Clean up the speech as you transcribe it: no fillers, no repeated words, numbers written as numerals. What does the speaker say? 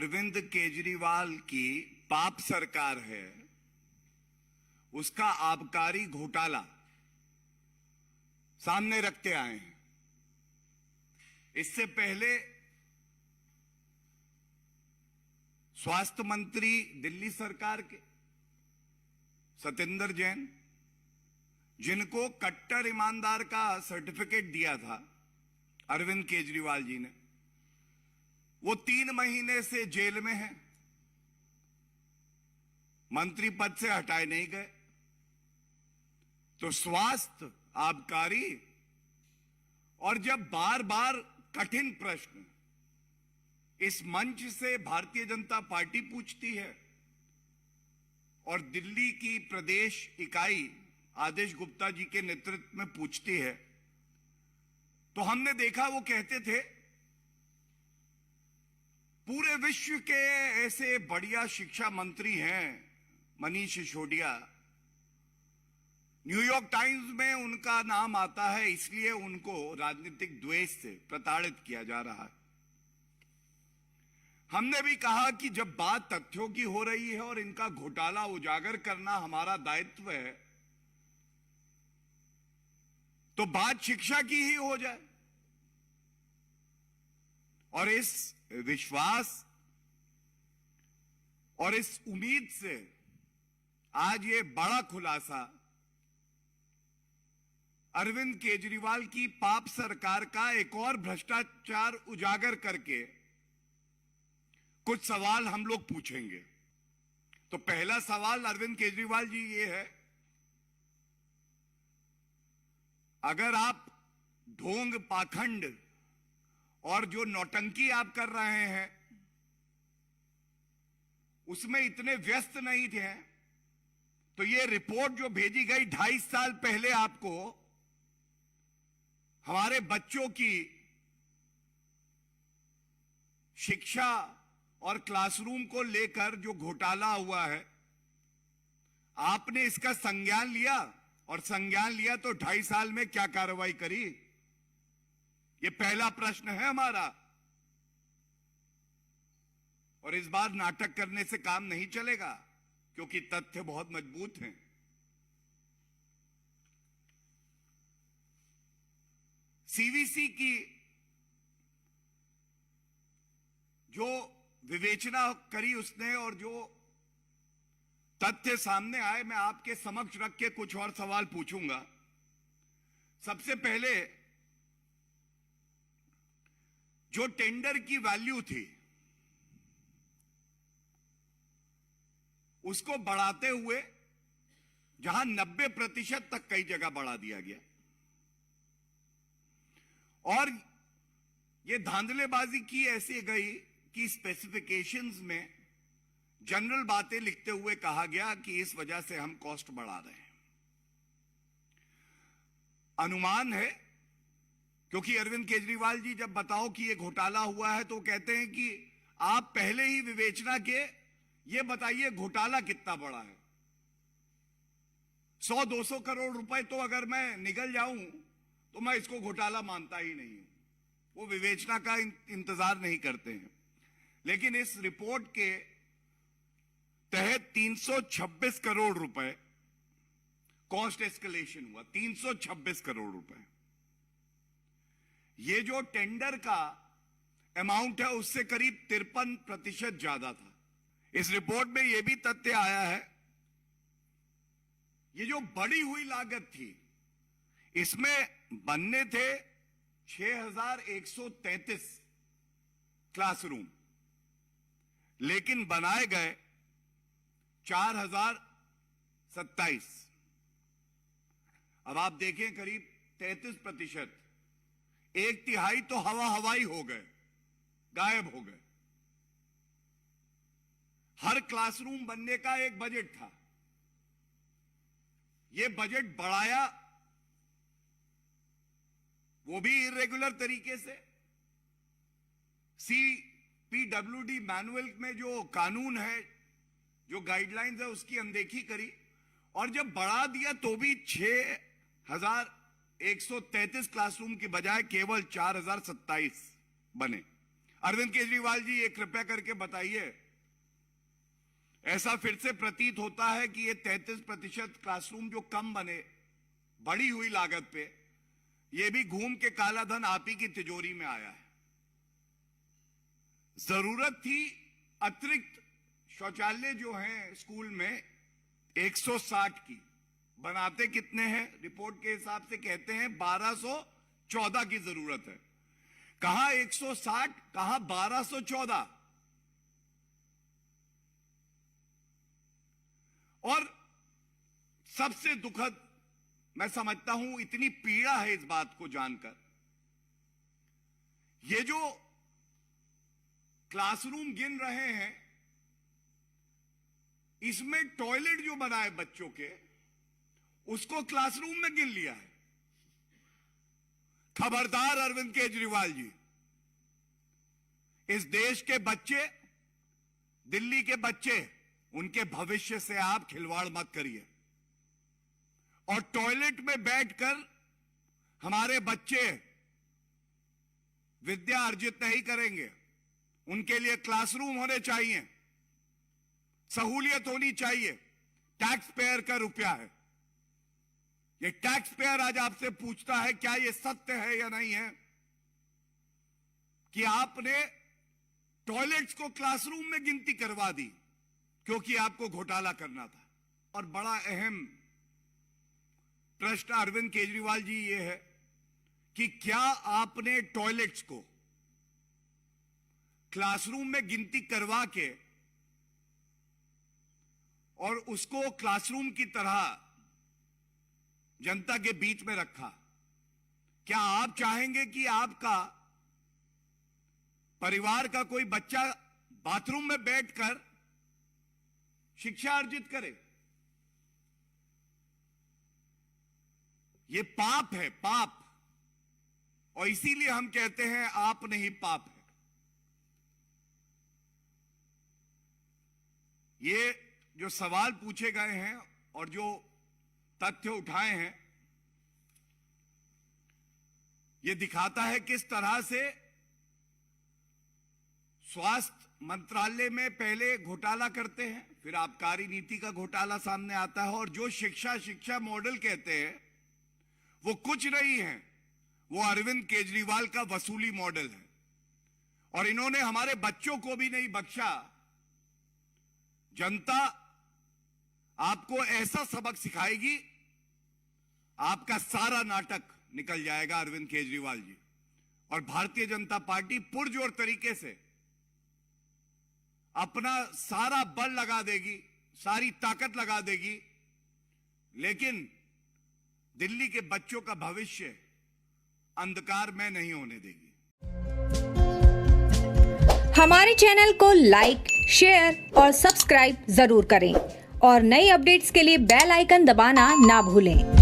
अरविंद केजरीवाल की पाप सरकार है, उसका आबकारी घोटाला सामने रखते आए हैं। इससे पहले स्वास्थ्य मंत्री दिल्ली सरकार के सत्येंद्र जैन, जिनको कट्टर ईमानदार का सर्टिफिकेट दिया था अरविंद केजरीवाल जी ने, वो 3 महीने से जेल में हैं, मंत्री पद से हटाए नहीं गए। तो स्वास्थ्य, आबकारी, और जब बार बार कठिन प्रश्न इस मंच से भारतीय जनता पार्टी पूछती है और दिल्ली की प्रदेश इकाई आदेश गुप्ता जी के नेतृत्व में पूछती है, तो हमने देखा वो कहते थे पूरे विश्व के ऐसे बढ़िया शिक्षा मंत्री हैं मनीष सिसोदिया, न्यूयॉर्क टाइम्स में उनका नाम आता है, इसलिए उनको राजनीतिक द्वेष से प्रताड़ित किया जा रहा है। हमने भी कहा कि जब बात तथ्यों की हो रही है और इनका घोटाला उजागर करना हमारा दायित्व है, तो बात शिक्षा की ही हो जाए। और इस विश्वास और इस उम्मीद से आज ये बड़ा खुलासा अरविंद केजरीवाल की पाप सरकार का एक और भ्रष्टाचार उजागर करके कुछ सवाल हम लोग पूछेंगे। तो पहला सवाल अरविंद केजरीवाल जी ये है, अगर आप ढोंग, पाखंड और जो नौटंकी आप कर रहे हैं उसमें इतने व्यस्त नहीं थे, तो ये रिपोर्ट जो भेजी गई 2.5 साल पहले आपको, हमारे बच्चों की शिक्षा और क्लासरूम को लेकर जो घोटाला हुआ है, आपने इसका संज्ञान लिया? और संज्ञान लिया तो 2.5 साल में क्या कार्रवाई करी? ये पहला प्रश्न है हमारा। और इस बार नाटक करने से काम नहीं चलेगा, क्योंकि तथ्य बहुत मजबूत हैं। सीवीसी की जो विवेचना करी उसने और जो तथ्य सामने आए, मैं आपके समक्ष रख के कुछ और सवाल पूछूंगा। सबसे पहले, जो टेंडर की वैल्यू थी उसको बढ़ाते हुए जहां 90% तक कई जगह बढ़ा दिया गया, और ये धांधलेबाजी की ऐसी गई कि स्पेसिफिकेशंस में जनरल बातें लिखते हुए कहा गया कि इस वजह से हम कॉस्ट बढ़ा रहे हैं। अनुमान है, क्योंकि अरविंद केजरीवाल जी जब बताओ कि ये घोटाला हुआ है तो कहते हैं कि आप पहले ही विवेचना के ये बताइए घोटाला कितना बड़ा है। 100-200 करोड़ रुपए तो अगर मैं निगल जाऊं तो मैं इसको घोटाला मानता ही नहीं हूं। वो विवेचना का इंतजार नहीं करते हैं। लेकिन इस रिपोर्ट के तहत 326 करोड़ रुपए कॉस्ट एस्केलेशन हुआ, 326 करोड़ रुपए। ये जो टेंडर का अमाउंट है उससे करीब 53% ज्यादा था। इस रिपोर्ट में यह भी तथ्य आया है, ये जो बढ़ी हुई लागत थी, इसमें बनने थे 6133 क्लासरूम, लेकिन बनाए गए 4027। अब आप देखें, करीब 33%, 1/3 तो हवाई हो गए, गायब हो गए। हर क्लासरूम बनने का एक बजट था, यह बजट बढ़ाया, वो भी इरेगुलर तरीके से। CPWD मैनुअल में जो कानून है, जो गाइडलाइंस है, उसकी अनदेखी करी, और जब बढ़ा दिया तो भी 6133 क्लासरूम की बजाय केवल 4027 बने। अरविंद केजरीवाल जी, ये कृपया करके बताइए, ऐसा फिर से प्रतीत होता है कि ये 33% क्लासरूम जो कम बने बढ़ी हुई लागत पे, ये भी घूम के काला धन आप ही की तिजोरी में आया है। जरूरत थी अतिरिक्त शौचालय जो हैं स्कूल में 160 की, बनाते कितने हैं? रिपोर्ट के हिसाब से कहते हैं 1214 की जरूरत है। कहां 160, कहां 1214। और सबसे दुखद मैं समझता हूं, इतनी पीड़ा है इस बात को जानकर, ये जो क्लासरूम गिन रहे हैं, इसमें टॉयलेट जो बनाए बच्चों के, उसको क्लासरूम में गिन लिया है। खबरदार अरविंद केजरीवाल जी, इस देश के बच्चे, दिल्ली के बच्चे, उनके भविष्य से आप खिलवाड़ मत करिए। और टॉयलेट में बैठकर हमारे बच्चे विद्या अर्जित नहीं करेंगे। उनके लिए क्लासरूम होने चाहिए, सहूलियत होनी चाहिए। टैक्स पेयर का रुपया है, ये टैक्स पेयर आज आपसे पूछता है क्या ये सत्य है या नहीं है कि आपने टॉयलेट्स को क्लासरूम में गिनती करवा दी क्योंकि आपको घोटाला करना था। और बड़ा अहम प्रश्न अरविंद केजरीवाल जी ये है कि क्या आपने टॉयलेट्स को क्लासरूम में गिनती करवा के और उसको क्लासरूम की तरह जनता के बीच में रखा? क्या आप चाहेंगे कि आपका परिवार का कोई बच्चा बाथरूम में बैठकर शिक्षा अर्जित करे? ये पाप है, पाप। और इसीलिए हम कहते हैं आप नहीं, पाप है। ये जो सवाल पूछे गए हैं और जो तथ्य उठाए हैं, ये दिखाता है किस तरह से स्वास्थ्य मंत्रालय में पहले घोटाला करते हैं, फिर आबकारी नीति का घोटाला सामने आता है, और जो शिक्षा मॉडल कहते हैं वो कुछ नहीं है, वो अरविंद केजरीवाल का वसूली मॉडल है। और इन्होंने हमारे बच्चों को भी नहीं बख्शा। जनता आपको ऐसा सबक सिखाएगी, आपका सारा नाटक निकल जाएगा अरविंद केजरीवाल जी। और भारतीय जनता पार्टी पुरजोर तरीके से अपना सारा बल लगा देगी, सारी ताकत लगा देगी, लेकिन दिल्ली के बच्चों का भविष्य अंधकार में नहीं होने देगी। हमारे चैनल को लाइक, शेयर और सब्सक्राइब जरूर करें और नई अपडेट्स के लिए बेल आइकन दबाना ना भूलें।